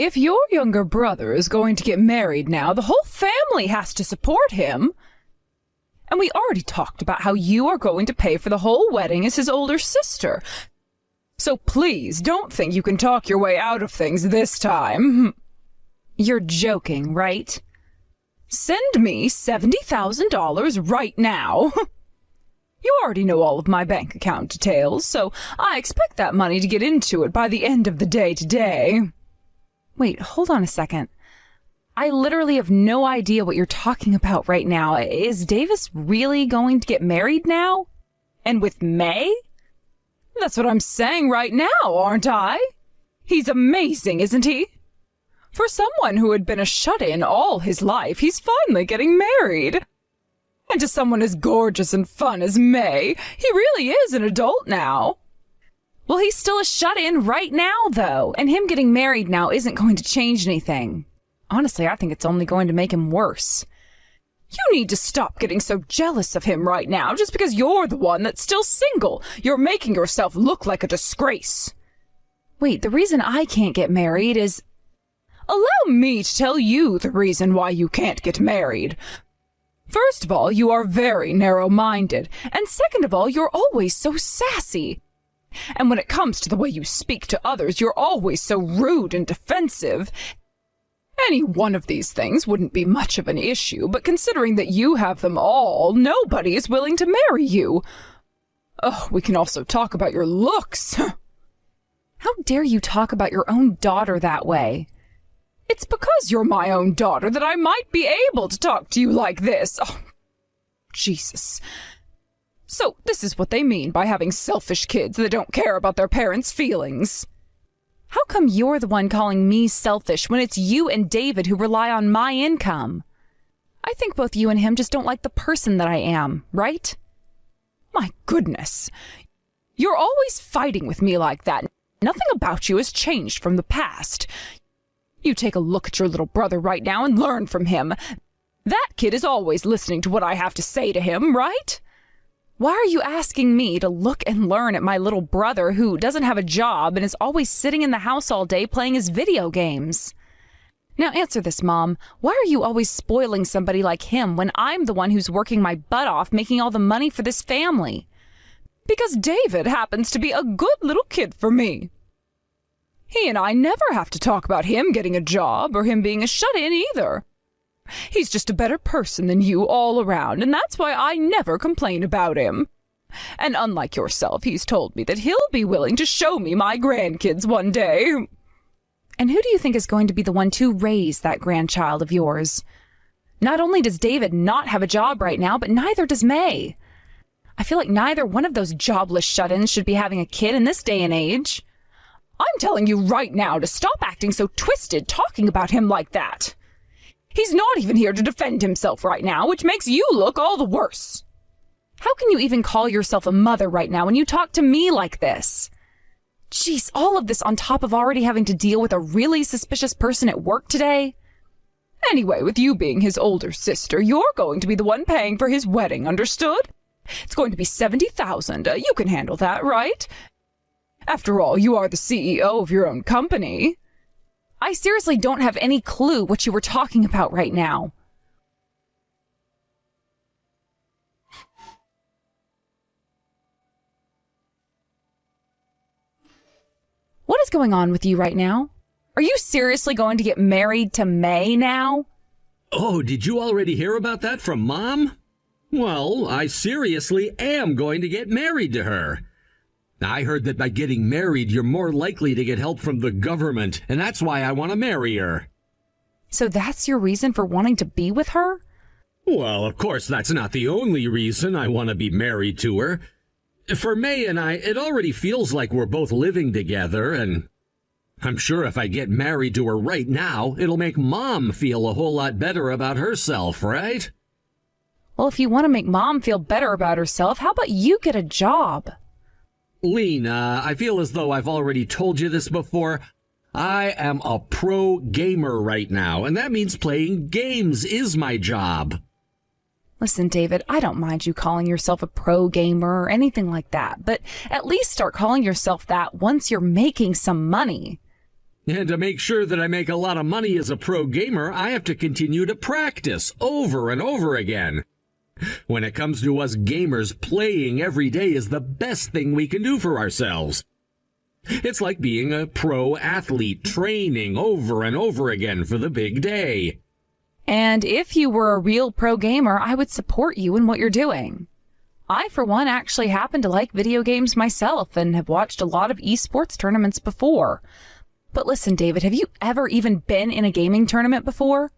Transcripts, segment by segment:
If your younger brother is going to get married now, the whole family has to support him. And we already talked about how you are going to pay for the whole wedding as his older sister. So please don't think you can talk your way out of things this time. You're joking, right? Send me $70,000 right now. You already know all of my bank account details, so I expect that money to get into it by the end of the day today. Wait, hold on a second. I literally have no idea what you're talking about right now. Is Davis really going to get married now? And with May? That's what I'm saying right now, aren't I? He's amazing, isn't he? For someone who had been a shut-in all his life, he's finally getting married. And to someone as gorgeous and fun as May, he really is an adult now. Well, he's still a shut-in right now, though, and him getting married now isn't going to change anything. Honestly, I think it's only going to make him worse. You need to stop getting so jealous of him right now just because you're the one that's still single. You're making yourself look like a disgrace. Wait, the reason I can't get married is... Allow me to tell you the reason why you can't get married. First of all, you are very narrow-minded, and second of all, you're always so sassy. And when it comes to the way you speak to others, you're always so rude and defensive. Any one of these things wouldn't be much of an issue, but considering that you have them all, nobody is willing to marry you. Oh, we can also talk about your looks. How dare you talk about your own daughter that way? It's because you're my own daughter that I might be able to talk to you like this. Oh, Jesus. So this is what they mean by having selfish kids that don't care about their parents' feelings. How come you're the one calling me selfish when it's you and David who rely on my income? I think both you and him just don't like the person that I am, right? My goodness. You're always fighting with me like that. Nothing about you has changed from the past. You take a look at your little brother right now and learn from him. That kid is always listening to what I have to say to him, right? Why are you asking me to look and learn at my little brother who doesn't have a job and is always sitting in the house all day playing his video games? Now answer this, Mom. Why are you always spoiling somebody like him when I'm the one who's working my butt off making all the money for this family? Because David happens to be a good little kid for me. He and I never have to talk about him getting a job or him being a shut-in either. He's just a better person than you all around, and that's why I never complain about him. And unlike yourself, he's told me that he'll be willing to show me my grandkids one day. And who do you think is going to be the one to raise that grandchild of yours? Not only does David not have a job right now, but neither does May. I feel like neither one of those jobless shut-ins should be having a kid in this day and age. I'm telling you right now to stop acting so twisted talking about him like that. He's not even here to defend himself right now, which makes you look all the worse. How can you even call yourself a mother right now when you talk to me like this? Jeez, all of this on top of already having to deal with a really suspicious person at work today? Anyway, with you being his older sister, you're going to be the one paying for his wedding, understood? It's going to be $70,000. You can handle that, right? After all, you are the CEO of your own company. I seriously don't have any clue what you were talking about right now. What is going on with you right now? Are you seriously going to get married to May now? Oh, did you already hear about that from Mom? Well, I seriously am going to get married to her. I heard that by getting married, you're more likely to get help from the government, and that's why I want to marry her. So that's your reason for wanting to be with her? Well, of course, that's not the only reason I want to be married to her. For May and I, it already feels like we're both living together, and I'm sure if I get married to her right now, it'll make Mom feel a whole lot better about herself, right? Well, if you want to make Mom feel better about herself, how about you get a job? Lena, I feel as though I've already told you this before. I am a pro gamer right now, and that means playing games is my job. Listen, David, I don't mind you calling yourself a pro gamer or anything like that, but at least start calling yourself that once you're making some money. And to make sure that I make a lot of money as a pro gamer, I have to continue to practice over and over again. When it comes to us gamers, playing every day is the best thing we can do for ourselves. It's like being a pro athlete, training over and over again for the big day. And if you were a real pro gamer, I would support you in what you're doing. I, for one, actually happen to like video games myself and have watched a lot of esports tournaments before. But listen, David, have you ever even been in a gaming tournament before?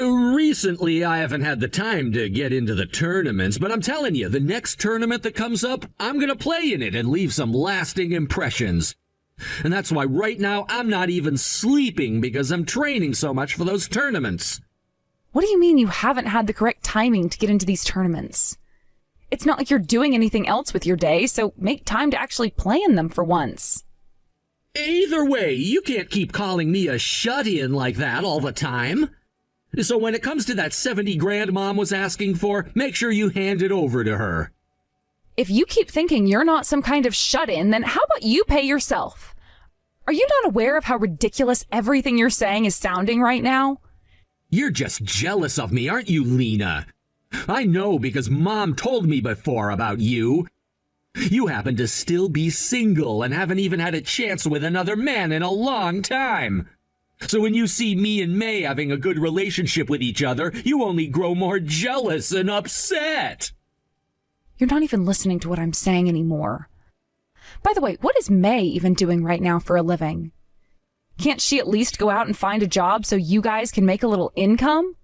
Recently, I haven't had the time to get into the tournaments, but I'm telling you, the next tournament that comes up, I'm gonna play in it and leave some lasting impressions. And that's why right now I'm not even sleeping because I'm training so much for those tournaments. What do you mean you haven't had the correct timing to get into these tournaments? It's not like you're doing anything else with your day, so make time to actually play in them for once. Either way, you can't keep calling me a shut-in like that all the time. So when it comes to that 70 grand Mom was asking for, make sure you hand it over to her. If you keep thinking you're not some kind of shut-in, then how about you pay yourself? Are you not aware of how ridiculous everything you're saying is sounding right now? You're just jealous of me, aren't you, Lena? I know because Mom told me before about you. You happen to still be single and haven't even had a chance with another man in a long time. So when you see me and May having a good relationship with each other, you only grow more jealous and upset. You're not even listening to what I'm saying anymore. By the way, what is May even doing right now for a living? Can't she at least go out and find a job so you guys can make a little income?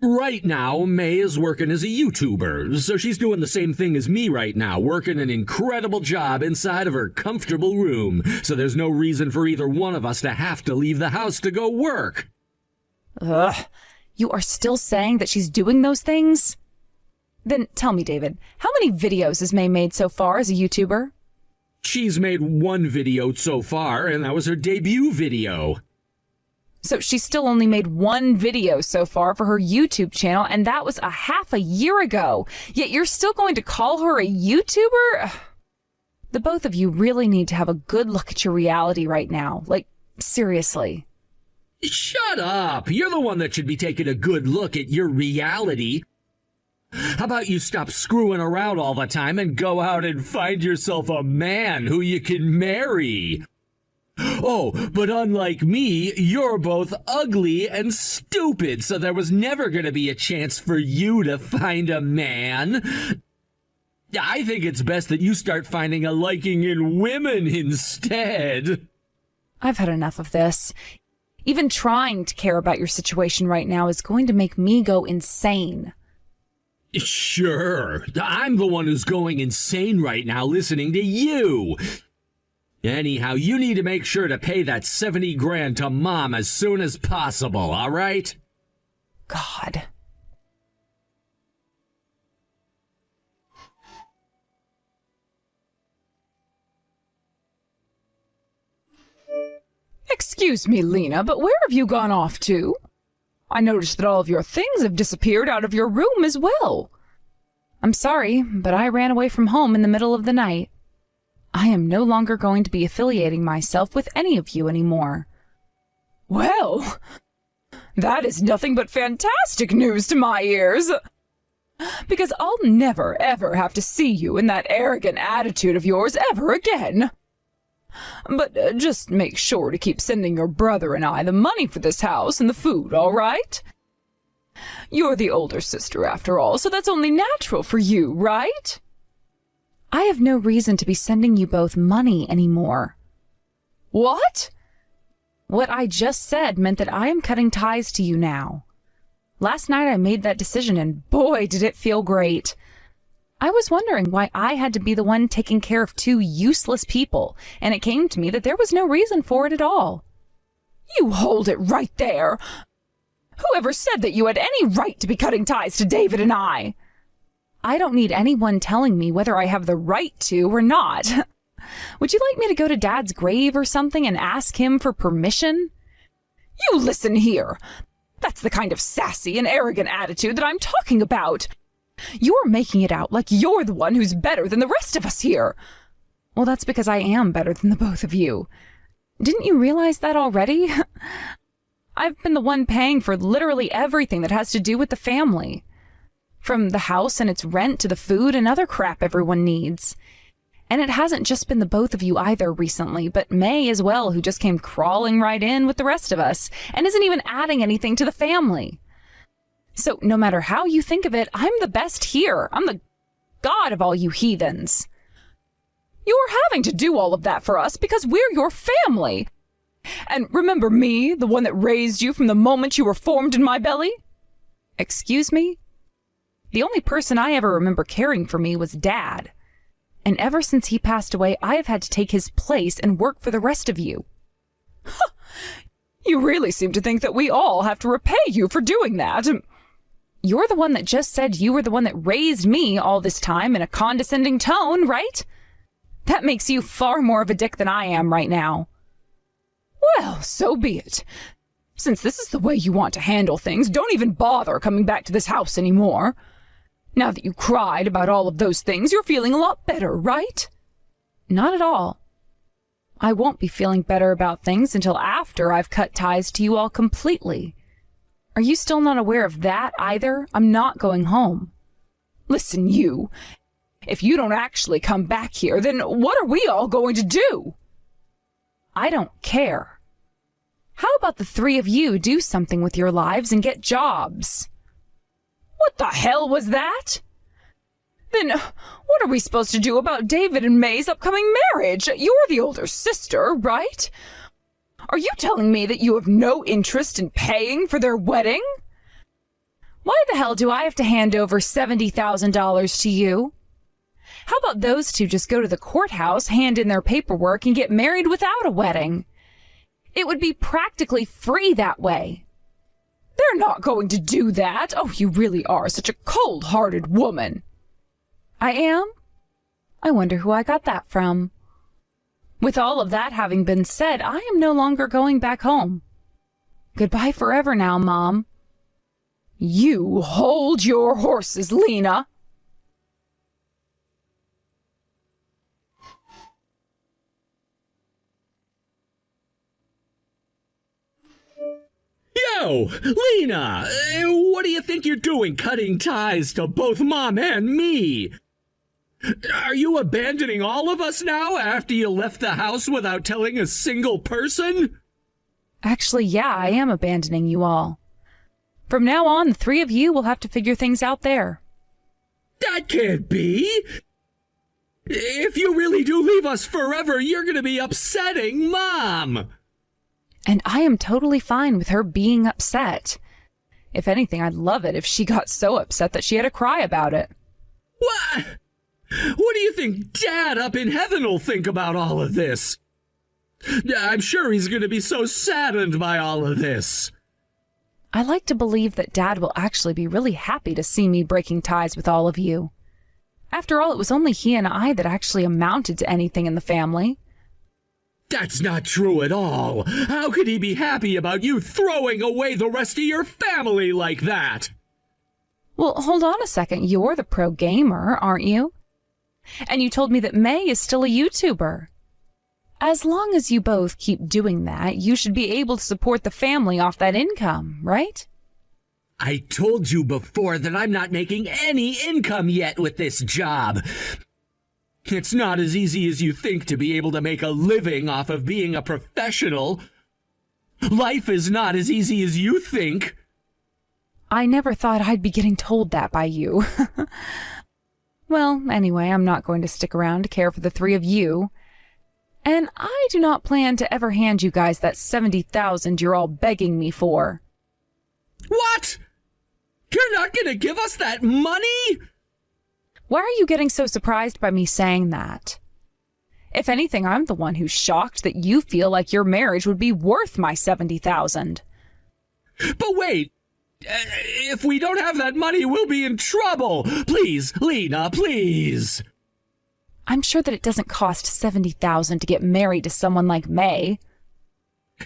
Right now, May is working as a YouTuber, so she's doing the same thing as me right now, working an incredible job inside of her comfortable room, so there's no reason for either one of us to have to leave the house to go work. Ugh, you are still saying that she's doing those things? Then tell me, David, how many videos has May made so far as a YouTuber? She's made one video so far, and that was her debut video. So she's still only made one video so far for her YouTube channel, and that was a half a year ago. Yet you're still going to call her a YouTuber? The both of you really need to have a good look at your reality right now. Like, seriously. Shut up! You're the one that should be taking a good look at your reality. How about you stop screwing around all the time and go out and find yourself a man who you can marry? Oh, but unlike me, you're both ugly and stupid, so there was never going to be a chance for you to find a man. I think it's best that you start finding a liking in women instead. I've had enough of this. Even trying to care about your situation right now is going to make me go insane. Sure, I'm the one who's going insane right now listening to you. Anyhow, you need to make sure to pay that 70 grand to Mom as soon as possible, all right? God. Excuse me, Lena, but where have you gone off to? I noticed that all of your things have disappeared out of your room as well. I'm sorry, but I ran away from home in the middle of the night. I am no longer going to be affiliating myself with any of you anymore. Well, that is nothing but fantastic news to my ears. Because I'll never, ever have to see you in that arrogant attitude of yours ever again. But just make sure to keep sending your brother and I the money for this house and the food, all right? You're the older sister after all, so that's only natural for you, right? I have no reason to be sending you both money anymore. What? What I just said meant that I am cutting ties to you now. Last night I made that decision and boy, did it feel great. I was wondering why I had to be the one taking care of two useless people, and it came to me that there was no reason for it at all. You hold it right there! Whoever said that you had any right to be cutting ties to David and I? I don't need anyone telling me whether I have the right to or not. Would you like me to go to Dad's grave or something and ask him for permission? You listen here. That's the kind of sassy and arrogant attitude that I'm talking about. You're making it out like you're the one who's better than the rest of us here. Well, that's because I am better than the both of you. Didn't you realize that already? I've been the one paying for literally everything that has to do with the family. From the house and its rent to the food and other crap everyone needs. And it hasn't just been the both of you either recently, but May as well, who just came crawling right in with the rest of us and isn't even adding anything to the family. So no matter how you think of it, I'm the best here. I'm the god of all you heathens. You're having to do all of that for us because we're your family. And remember me, the one that raised you from the moment you were formed in my belly? Excuse me? The only person I ever remember caring for me was Dad. And ever since he passed away, I have had to take his place and work for the rest of you. You really seem to think that we all have to repay you for doing that. You're the one that just said you were the one that raised me all this time in a condescending tone, right? That makes you far more of a dick than I am right now. Well, so be it. Since this is the way you want to handle things, don't even bother coming back to this house anymore. Now that you cried about all of those things, you're feeling a lot better, right? Not at all. I won't be feeling better about things until after I've cut ties to you all completely. Are you still not aware of that either? I'm not going home. Listen, you. If you don't actually come back here, then what are we all going to do? I don't care. How about the three of you do something with your lives and get jobs? What the hell was that? Then what are we supposed to do about David and May's upcoming marriage? You're the older sister, right? Are you telling me that you have no interest in paying for their wedding? Why the hell do I have to hand over $70,000 to you? How about those two just go to the courthouse, hand in their paperwork, and get married without a wedding? It would be practically free that way. They're not going to do that. Oh, you really are such a cold-hearted woman. I am? I wonder who I got that from. With all of that having been said, I am no longer going back home. Goodbye forever now, Mom. You hold your horses, Lena. Yo, Lena, what do you think you're doing cutting ties to both Mom and me? Are you abandoning all of us now after you left the house without telling a single person? Actually, yeah, I am abandoning you all. From now on, the three of you will have to figure things out there. That can't be. If you really do leave us forever, you're going to be upsetting Mom. And I am totally fine with her being upset. If anything, I'd love it if she got so upset that she had to cry about it. What? What do you think Dad up in heaven will think about all of this? I'm sure he's going to be so saddened by all of this. I like to believe that Dad will actually be really happy to see me breaking ties with all of you. After all, it was only he and I that actually amounted to anything in the family. That's not true at all. How could he be happy about you throwing away the rest of your family like that? Well, hold on a second. You're the pro gamer, aren't you? And you told me that May is still a YouTuber. As long as you both keep doing that, you should be able to support the family off that income, right? I told you before that I'm not making any income yet with this job. It's not as easy as you think to be able to make a living off of being a professional. Life is not as easy as you think. I never thought I'd be getting told that by you. Well, anyway, I'm not going to stick around to care for the three of you. And I do not plan to ever hand you guys that $70,000 you're all begging me for. What? You're not going to give us that money? Why are you getting so surprised by me saying that? If anything, I'm the one who's shocked that you feel like your marriage would be worth my $70,000. But wait, if we don't have that money, we'll be in trouble. Please, Lena, please. I'm sure that it doesn't cost $70,000 to get married to someone like May.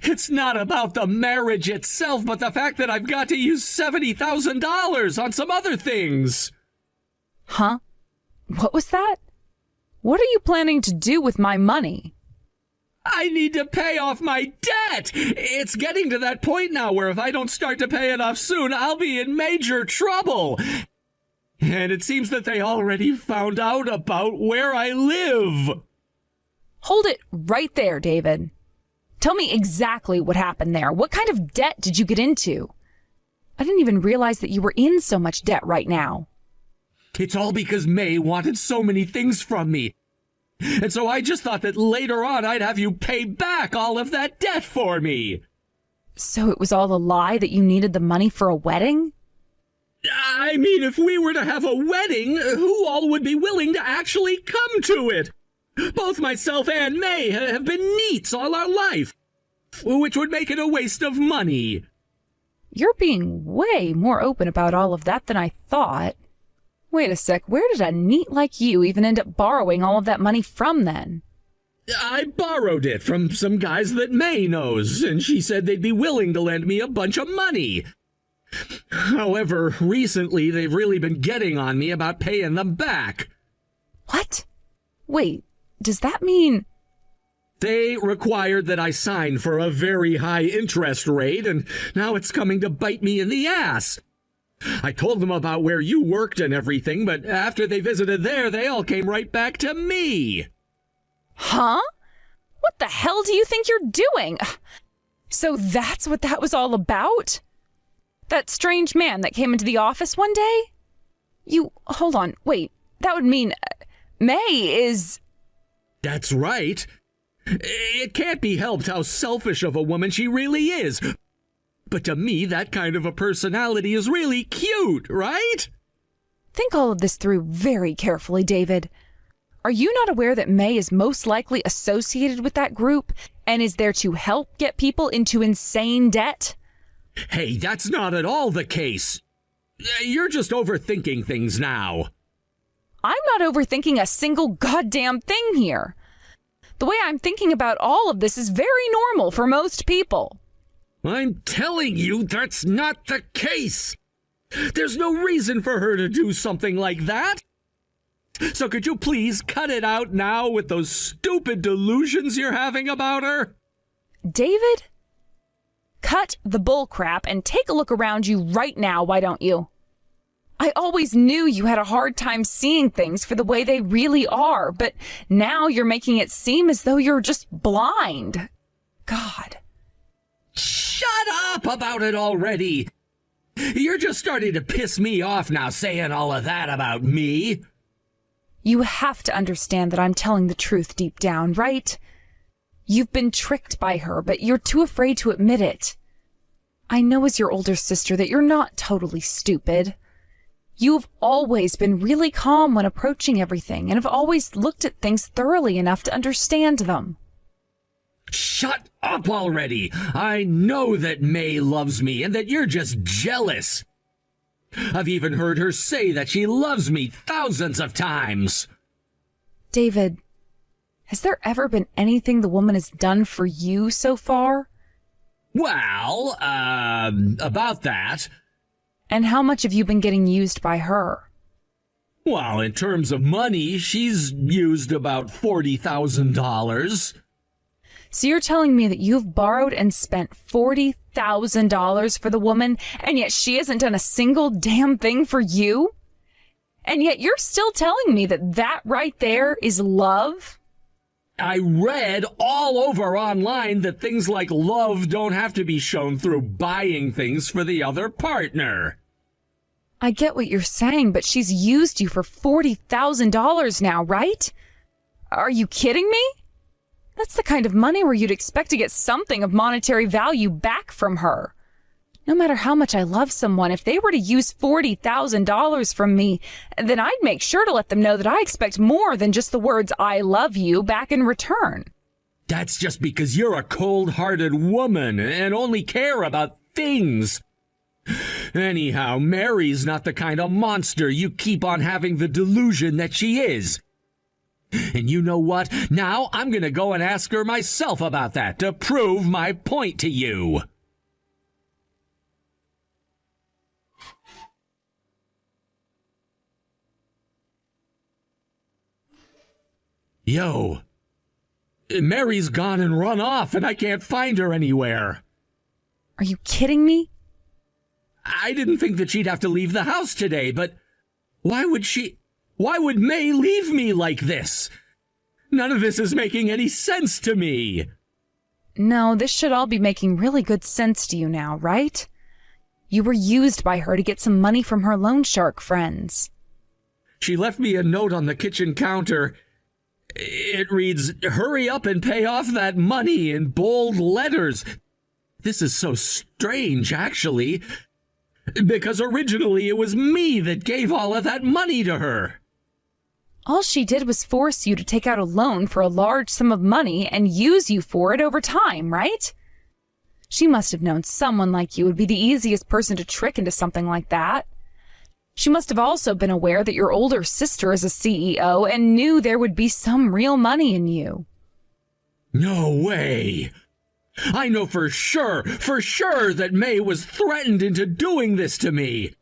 It's not about the marriage itself, but the fact that I've got to use $70,000 on some other things. Huh? What was that? What are you planning to do with my money? I need to pay off my debt. It's getting to that point now where if I don't start to pay it off soon, I'll be in major trouble. And it seems that they already found out about where I live. Hold it right there, David. Tell me exactly what happened there. What kind of debt did you get into? I didn't even realize that you were in so much debt right now. It's all because May wanted so many things from me. And so I just thought that later on I'd have you pay back all of that debt for me. So it was all a lie that you needed the money for a wedding? I mean, if we were to have a wedding, who all would be willing to actually come to it? Both myself and May have been neats all our life, which would make it a waste of money. You're being way more open about all of that than I thought. Wait a sec, where did a neat like you even end up borrowing all of that money from then? I borrowed it from some guys that May knows, and she said they'd be willing to lend me a bunch of money. However, recently they've really been getting on me about paying them back. What? Wait, does that mean... They required that I sign for a very high interest rate, and now it's coming to bite me in the ass. I told them about where you worked and everything, but after they visited there, they all came right back to me. Huh? What the hell do you think you're doing? So that's what that was all about? That strange man that came into the office one day? Hold on, wait, that would mean May is... That's right. It can't be helped how selfish of a woman she really is. But to me, that kind of a personality is really cute, right? Think all of this through very carefully, David. Are you not aware that May is most likely associated with that group and is there to help get people into insane debt? Hey, that's not at all the case. You're just overthinking things now. I'm not overthinking a single goddamn thing here. The way I'm thinking about all of this is very normal for most people. I'm telling you that's not the case. There's no reason for her to do something like that. So could you please cut it out now with those stupid delusions you're having about her? David, cut the bullcrap and take a look around you right now, why don't you? I always knew you had a hard time seeing things for the way they really are, but now you're making it seem as though you're just blind. God. Shut up about it already. You're just starting to piss me off now saying all of that about me. You have to understand that I'm telling the truth deep down, right? You've been tricked by her, but you're too afraid to admit it. I know as your older sister that you're not totally stupid. You've always been really calm when approaching everything and have always looked at things thoroughly enough to understand them. Shut up already! I know that May loves me and that you're just jealous. I've even heard her say that she loves me thousands of times. David, has there ever been anything the woman has done for you so far? Well, about that. And how much have you been getting used by her? Well, in terms of money, she's used about $40,000. So you're telling me that you've borrowed and spent $40,000 for the woman, and yet she hasn't done a single damn thing for you? And yet you're still telling me that that right there is love? I read all over online that things like love don't have to be shown through buying things for the other partner. I get what you're saying, but she's used you for $40,000 now, right? Are you kidding me? That's the kind of money where you'd expect to get something of monetary value back from her. No matter how much I love someone, if they were to use $40,000 from me, then I'd make sure to let them know that I expect more than just the words "I love you" back in return. That's just because you're a cold-hearted woman and only care about things. Anyhow, Mary's not the kind of monster you keep on having the delusion that she is. And you know what? Now I'm gonna go and ask her myself about that to prove my point to you. Yo, Mary's gone and run off, and I can't find her anywhere. Are you kidding me? I didn't think that she'd have to leave the house today, but why would May leave me like this? None of this is making any sense to me. No, this should all be making really good sense to you now, right? You were used by her to get some money from her loan shark friends. She left me a note on the kitchen counter. It reads, "Hurry up and pay off that money," in bold letters. This is so strange, actually, because originally it was me that gave all of that money to her. All she did was force you to take out a loan for a large sum of money and use you for it over time, right? She must have known someone like you would be the easiest person to trick into something like that. She must have also been aware that your older sister is a CEO and knew there would be some real money in you. No way! I know for sure that May was threatened into doing this to me.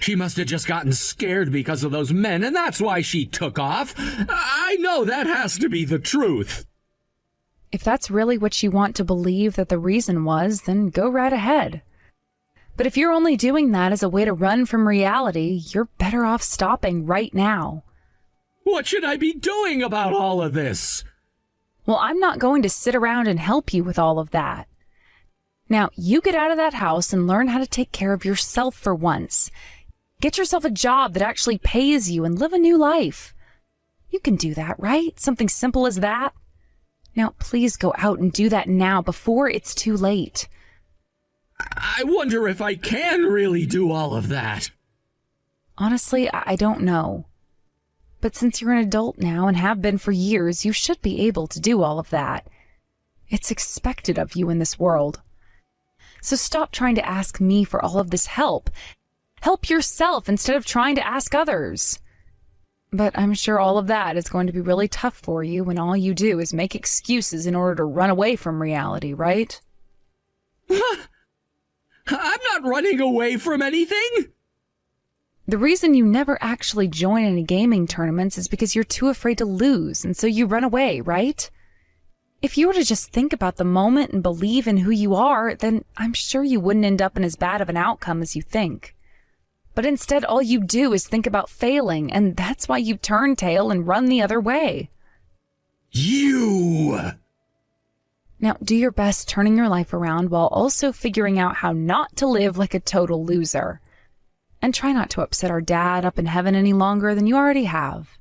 She must have just gotten scared because of those men, and that's why she took off. I know that has to be the truth. If that's really what you want to believe that the reason was, then go right ahead. But if you're only doing that as a way to run from reality, you're better off stopping right now. What should I be doing about all of this? Well, I'm not going to sit around and help you with all of that. Now, you get out of that house and learn how to take care of yourself for once. Get yourself a job that actually pays you and live a new life. You can do that, right? Something simple as that. Now, please go out and do that now before it's too late. I wonder if I can really do all of that. Honestly, I don't know. But since you're an adult now and have been for years, you should be able to do all of that. It's expected of you in this world. So stop trying to ask me for all of this help. Help yourself instead of trying to ask others. But I'm sure all of that is going to be really tough for you when all you do is make excuses in order to run away from reality, right? I'm not running away from anything. The reason you never actually join any gaming tournaments is because you're too afraid to lose, and so you run away, right? If you were to just think about the moment and believe in who you are, then I'm sure you wouldn't end up in as bad of an outcome as you think. But instead, all you do is think about failing, and that's why you turn tail and run the other way. You! Now, do your best turning your life around while also figuring out how not to live like a total loser. And try not to upset our dad up in heaven any longer than you already have.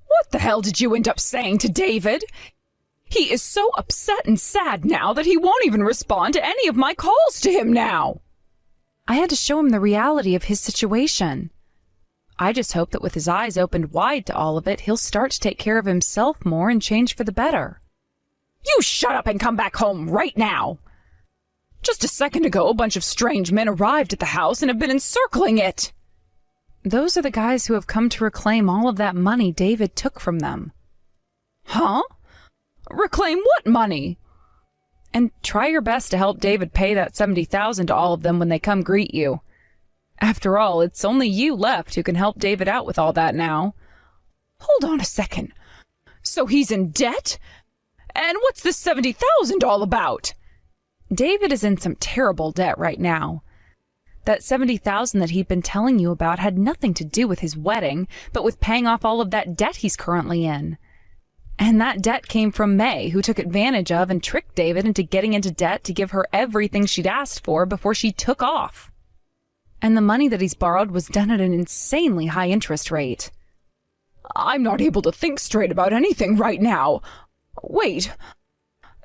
What the hell did you end up saying to David? He is so upset and sad now that he won't even respond to any of my calls to him now. I had to show him the reality of his situation. I just hope that with his eyes opened wide to all of it, he'll start to take care of himself more and change for the better. You shut up and come back home right now. Just a second ago, a bunch of strange men arrived at the house and have been encircling it. Those are the guys who have come to reclaim all of that money David took from them. Huh? Reclaim what money? And try your best to help David pay that $70,000 to all of them when they come greet you. After all, it's only you left who can help David out with all that now. Hold on a second. So he's in debt? And what's this $70,000 all about? David is in some terrible debt right now. That $70,000 that he'd been telling you about had nothing to do with his wedding, but with paying off all of that debt he's currently in. And that debt came from May, who took advantage of and tricked David into getting into debt to give her everything she'd asked for before she took off. And the money that he's borrowed was done at an insanely high interest rate. I'm not able to think straight about anything right now. Wait,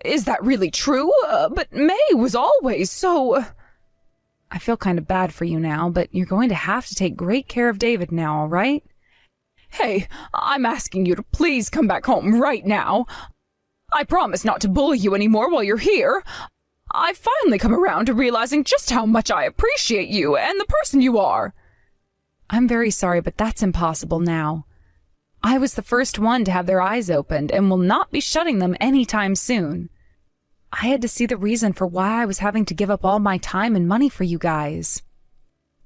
is that really true? But May was always so... I feel kind of bad for you now, but you're going to have to take great care of David now, all right? Hey, I'm asking you to please come back home right now. I promise not to bully you anymore while you're here. I've finally come around to realizing just how much I appreciate you and the person you are. I'm very sorry, but that's impossible now. I was the first one to have their eyes opened and will not be shutting them anytime soon. I had to see the reason for why I was having to give up all my time and money for you guys.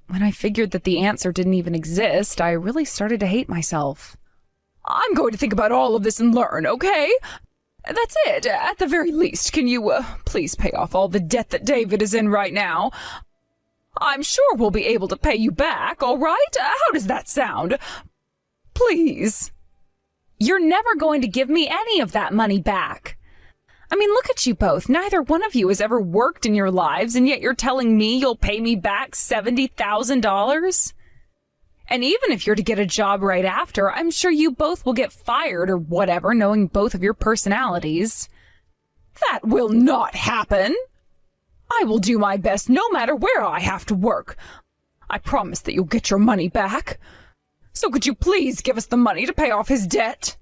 When I figured that the answer didn't even exist, I really started to hate myself. I'm going to think about all of this and learn, okay? That's it. At the very least, can you, please pay off all the debt that David is in right now? I'm sure we'll be able to pay you back, all right? How does that sound? Please. You're never going to give me any of that money back. I mean, look at you both. Neither one of you has ever worked in your lives, and yet you're telling me you'll pay me back $70,000? And even if you're to get a job right after, I'm sure you both will get fired or whatever, knowing both of your personalities. That will not happen. I will do my best no matter where I have to work. I promise that you'll get your money back. So could you please give us the money to pay off his debt?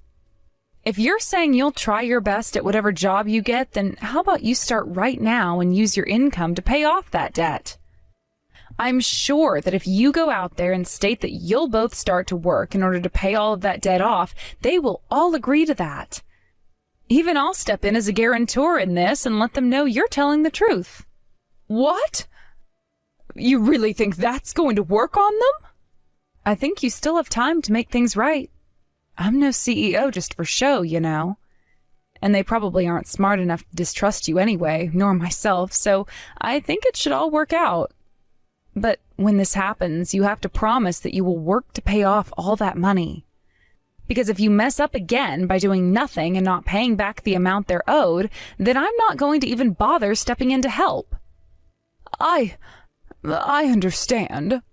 If you're saying you'll try your best at whatever job you get, then how about you start right now and use your income to pay off that debt? I'm sure that if you go out there and state that you'll both start to work in order to pay all of that debt off, they will all agree to that. Even I'll step in as a guarantor in this and let them know you're telling the truth. What? You really think that's going to work on them? I think you still have time to make things right. I'm no CEO just for show, you know. And they probably aren't smart enough to distrust you anyway, nor myself, so I think it should all work out. But when this happens, you have to promise that you will work to pay off all that money. Because if you mess up again by doing nothing and not paying back the amount they're owed, then I'm not going to even bother stepping in to help. I understand.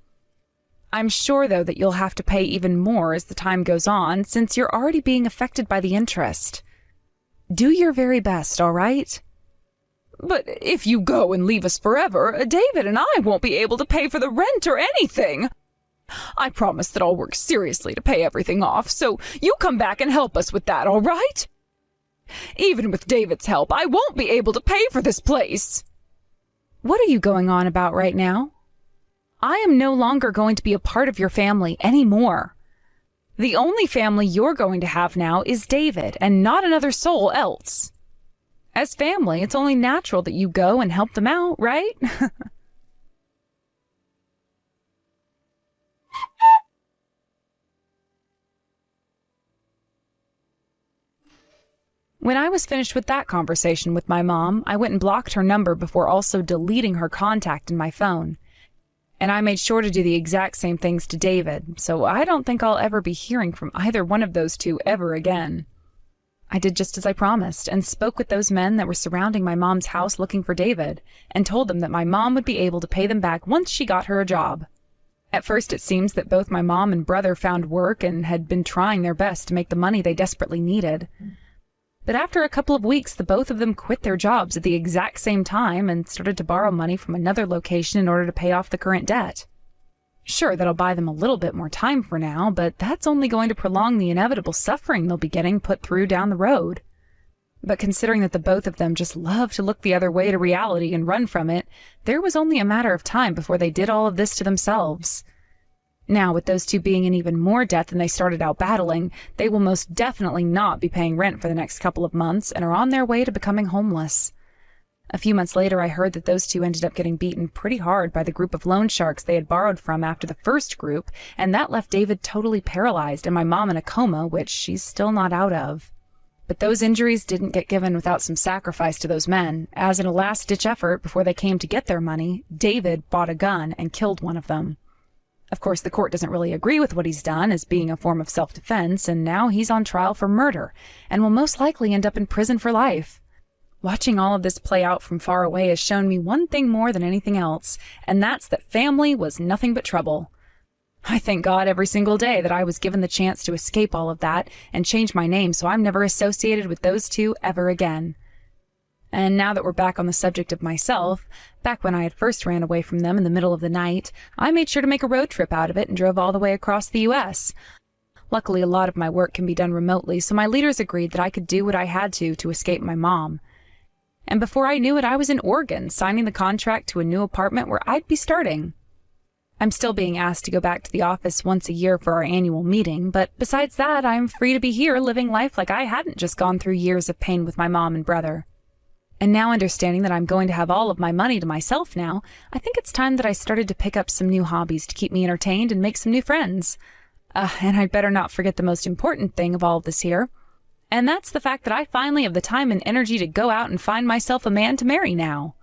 I'm sure, though, that you'll have to pay even more as the time goes on, since you're already being affected by the interest. Do your very best, all right? But if you go and leave us forever, David and I won't be able to pay for the rent or anything. I promise that I'll work seriously to pay everything off, so you come back and help us with that, all right? Even with David's help, I won't be able to pay for this place. What are you going on about right now? I am no longer going to be a part of your family anymore. The only family you're going to have now is David, and not another soul else. As family, it's only natural that you go and help them out, right? When I was finished with that conversation with my mom, I went and blocked her number before also deleting her contact in my phone. And I made sure to do the exact same things to David, so I don't think I'll ever be hearing from either one of those two ever again. I did just as I promised, and spoke with those men that were surrounding my mom's house looking for David, and told them that my mom would be able to pay them back once she got her a job. At first it seems that both my mom and brother found work and had been trying their best to make the money they desperately needed. But after a couple of weeks, the both of them quit their jobs at the exact same time and started to borrow money from another location in order to pay off the current debt. Sure, that'll buy them a little bit more time for now, but that's only going to prolong the inevitable suffering they'll be getting put through down the road. But considering that the both of them just love to look the other way to reality and run from it, there was only a matter of time before they did all of this to themselves. Now, with those two being in even more debt than they started out battling, they will most definitely not be paying rent for the next couple of months and are on their way to becoming homeless. A few months later, I heard that those two ended up getting beaten pretty hard by the group of loan sharks they had borrowed from after the first group, and that left David totally paralyzed and my mom in a coma, which she's still not out of. But those injuries didn't get given without some sacrifice to those men, as in a last-ditch effort before they came to get their money, David bought a gun and killed one of them. Of course, the court doesn't really agree with what he's done as being a form of self-defense, and now he's on trial for murder, and will most likely end up in prison for life. Watching all of this play out from far away has shown me one thing more than anything else, and that's that family was nothing but trouble. I thank God every single day that I was given the chance to escape all of that and change my name so I'm never associated with those two ever again. And now that we're back on the subject of myself, back when I had first ran away from them in the middle of the night, I made sure to make a road trip out of it and drove all the way across the U.S. Luckily, a lot of my work can be done remotely, so my leaders agreed that I could do what I had to escape my mom. And before I knew it, I was in Oregon, signing the contract to a new apartment where I'd be starting. I'm still being asked to go back to the office once a year for our annual meeting, but besides that, I'm free to be here living life like I hadn't just gone through years of pain with my mom and brother. And now understanding that I'm going to have all of my money to myself now, I think it's time that I started to pick up some new hobbies to keep me entertained and make some new friends. And I'd better not forget the most important thing of all of this here. And that's the fact that I finally have the time and energy to go out and find myself a man to marry now.